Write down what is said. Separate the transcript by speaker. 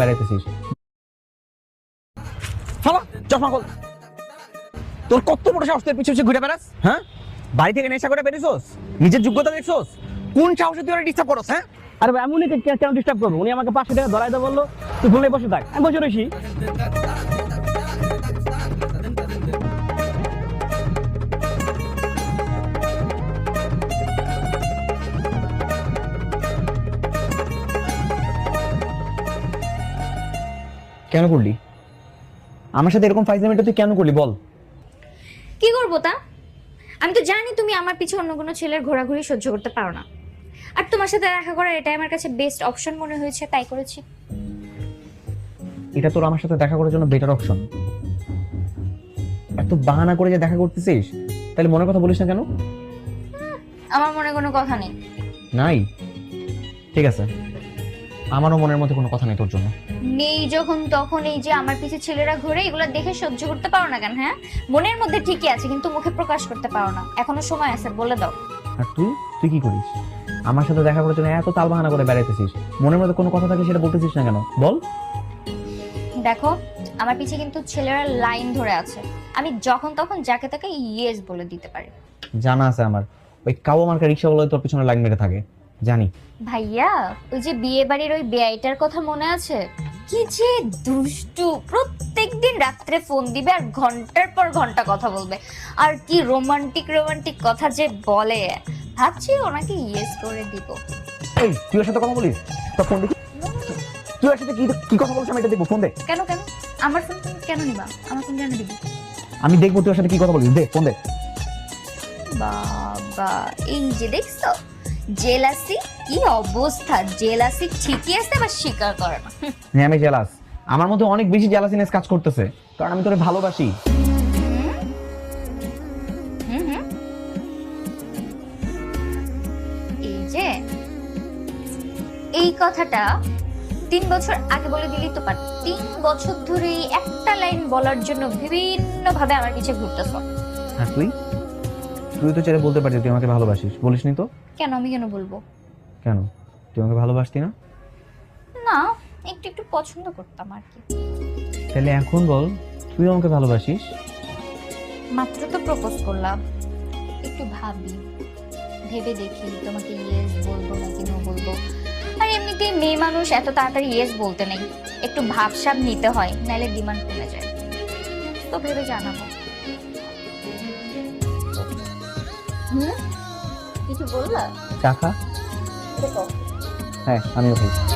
Speaker 1: বেড়াইতেছিস। শালা চশমা খোল। তোর কত বড় সাহস, তোর পিছু পিছু ঘুরে বেড়াস? হ্যাঁ, বাড়ি থেকে নেশা করে বেরিয়েছস, নিজের যোগ্যতা দেখছস? কোন সাহসে তুই ওরা ডিস্টার্ব করস? হ্যাঁ,
Speaker 2: আরে ভাই, আমি উনি কেন ডিস্টার্ব করবো? উনি আমাকে 500 টাকা ধরাই দেয়, বললো তুই বললে বসে থাক, আমি বসে রয়েছি।
Speaker 1: কেন করলি আমার সাথে এরকম ফাইজলামিটা? তুই কেন করলি বল?
Speaker 3: কি করবো তা? আমি তো জানি তুমি আমার পিছে অন্য কোনো ছেলের ঘোরাঘুরি সহ্য করতে পারো না, আর তোমার সাথে দেখা করার এটাই আমার কাছে বেস্ট অপশন মনে হয়েছে, তাই করেছি।
Speaker 1: এটা তোর আমার সাথে দেখা করার জন্য বেটার অপশন। এত বাহানা করে যে দেখা করতেছিস, তাহলে মনের কথা বলিস না কেন?
Speaker 3: আমার মনে কোনো কথা নেই।
Speaker 1: নাই, ঠিক আছে, আমারও মনের মধ্যে কোনো কথা নেই তোর জন্য।
Speaker 3: নেই যখন তখন এই যে আমার পিছে ছেলেরা ঘুরে, এগুলো দেখে সহ্য করতে পারো না কেন? হ্যাঁ, মনের মধ্যে ঠিকই আছে কিন্তু মুখে প্রকাশ করতে পারো না, এখনো সময় আছে, বলে দাও।
Speaker 1: আর তুই তুই কি করিস? আমার সাথে দেখা করার জন্য এত তাল বাহানা করে বেড়াইতেছিস, মনের মধ্যে কোনো কথা থাকে সেটা বলতেছিস না কেন বল?
Speaker 3: দেখো, আমার পিছে কিন্তু ছেলেরা লাইন ধরে আছে, আমি যখন তখন যাকে তাকে ইয়েস বলে দিতে পারি।
Speaker 1: জানা আছে আমার, ওই কাও মার্কা রিক্সাওয়ালা তোর পিছনে লাইন মেরে থাকে, জানি।
Speaker 3: ভাইয়া, ওই যে বিয়ে বাড়ির ওই বেআইটার কথা মনে আছে? কি যে দুষ্টু, প্রত্যেকদিন রাত্রে ফোন দিবে আর ঘন্টার পর ঘন্টা কথা বলবে, আর কি রোমান্টিক রোমান্টিক কথা যে বলে, ভাবছি ওনাকে ইয়েস করে দিব।
Speaker 1: এই তুই ওর সাথে কথা বলিস? তো ফোন দেখি, তুই ওর সাথে কি কি কথা বলছিস আমি এটা দেখবো, ফোন দে।
Speaker 3: কেন কেন আমার ফোন তুমি কেন নিবা? আমার ফোন কেন দিব?
Speaker 1: আমি দেখবো তুই ওর সাথে কি কথা বলিস, দে ফোন দে।
Speaker 3: বাবা, এই যে দেখছো জেলাসি, কি অবস্থা! জেলাসি ঠিকই আছে, আবার স্বীকার করে না।
Speaker 1: হ্যাঁ আমি জেলাস, আমার মধ্যে অনেক বেশি জেলাসিনেস কাজ করতেছে, কারণ আমি তোরে ভালোবাসি।
Speaker 3: হুম হুম, এই যে এই কথাটা 3 বছর আগে বলে দিলি তো পার। 3 বছর ধরে এই একটা লাইন বলার জন্য বিভিন্ন ভাবে আমার পিছে ঘুরতেছ।
Speaker 1: হ্যাঁ তুই তুই তো চেয়ে বলতে পারছিস তুই আমাকে ভালোবাসিস, বলিসনি তো?
Speaker 3: কেন? আমি কেন বলবো?
Speaker 1: কেন, তুই আমাকে ভালোবাসতি না?
Speaker 3: না, একটু একটু পছন্দ করতাম আর কি।
Speaker 1: তাহলে এখন বল তুই আমাকে ভালোবাসিস?
Speaker 3: মাত্র তো প্রপোজ করলাম, একটু ভাবি, ভেবে দেখি তোমাকে ইয়েস বলবো নাকি নো বলবো। আর এমনিতে মেয়ে মানুষ এত তাড়াতাড়ি ইয়েস বলতে নেই, একটু ভাবসাব নিতে হয়, নাহলে ডিমান্ড কমে যায়। তো ভেবে জানাবো। কিছু বললা?
Speaker 1: কাকা? হ্যাঁ আমিও খাই।